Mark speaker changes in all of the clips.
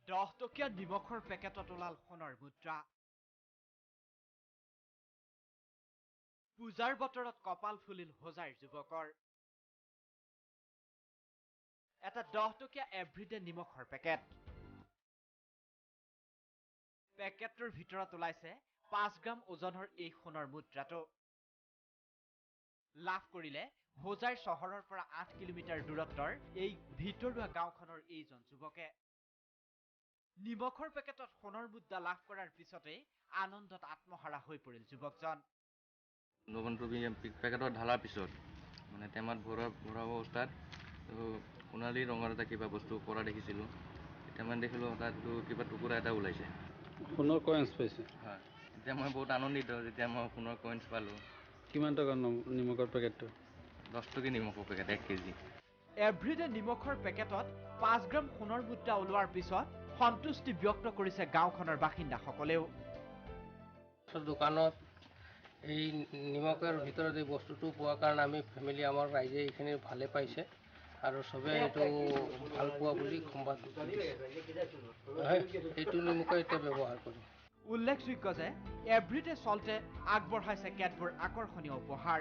Speaker 1: 10 টকীয়া নিমখৰ পেকেটত ওলাল সোণৰ মুদ্ৰা। পূজাৰ বতৰত কপাল ফুলিল হোজাইৰ যুৱকৰ। এটা 10 টকীয়া এভৰিডে নিমখৰ পেকেট। পেকেটটোৰ ভিতৰত ওলাইছে 5 গ্ৰাম ওজনৰ এই সোণৰ মুদ্ৰাটো। লাভ কৰিলে হোজাইৰ চহৰৰ পৰা 8 কিলোমিটাৰ দূৰত্বৰ এই ভিতৰুৱা গাঁওখনৰ এইজন যুৱকে। নিমখৰ পেকেটত সোণৰ মুদ্ৰা লাভ কৰাৰ পিছতেই আনন্দত আত্মহাৰা হৈ পৰিল যুৱকজন।
Speaker 2: নগনটো পেকেটত ঢালাৰ পিছত মানে টেমাত ভৰাব অৱস্থাত সোণালী ৰঙৰ এটা কিবা বস্তু পৰা দেখিছিলোঁ। তেতিয়া দেখিলোঁ তাত কিবা টুকুৰা এটা ওলাইছে।
Speaker 3: সোণৰ কইন্স পাইছে?
Speaker 2: হয়, এতিয়া মই বহুত আনন্দিত যেতিয়া মই সোণৰ কইন্স পালোঁ।
Speaker 3: কিমান টকা নিমখৰ পেকেটটো?
Speaker 2: 10 টকীয়া নিমখৰ পেকেট 1 কেজি।
Speaker 1: এভৰিডে নিমখৰ পেকেটত 5 গ্ৰাম সোণৰ মুদ্ৰা ওলোৱাৰ পিছত সন্তুষ্টি ব্যক্ত কৰিছে গাঁওখনৰ বাসিন্দাসকলেও।
Speaker 4: দোকানত এই নিমখৰ ভিতৰত এই বস্তুটো পোৱাৰ কাৰণে আমি ফেমিলি আমাৰ ৰাইজে এইখিনি ভালে পাইছে আৰু চবে এইটো ভাল পোৱা বুলি সম্বাদ এইটো নিমখ এতিয়া ব্যৱহাৰ কৰিম।
Speaker 1: উল্লেখযোগ্য যে এভৰিডে চল্টে আগবঢ়াইছে কেতবোৰ আকৰ্ষণীয় উপহাৰ।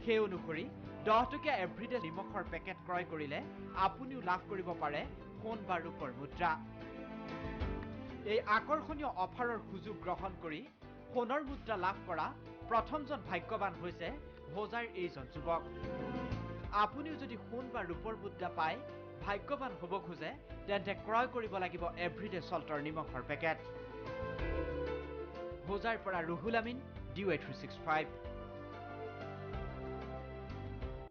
Speaker 1: সেই অনুসৰি 10 টকীয়া এভৰিডে নিমখৰ পেকেট ক্ৰয় কৰিলে আপুনিও লাভ কৰিব পাৰে সোণ বা ৰূপৰ মুদ্ৰা। এই আকৰ্ষণীয় অফাৰৰ সুযোগ গ্ৰহণ কৰি সোণৰ মুদ্ৰা লাভ কৰা প্ৰথমজন ভাগ্যৱান হৈছে হোজাইৰ এইজন যুৱক। আপুনিও যদি সোণ বা ৰূপৰ মুদ্ৰা পাই ভাগ্যৱান হ'ব খোজে তেন্তে ক্ৰয় কৰিব লাগিব এভৰিডে চল্টৰ নিমখৰ পেকেট। হোজাইৰ পৰা ৰুহুল আমিন, DY365।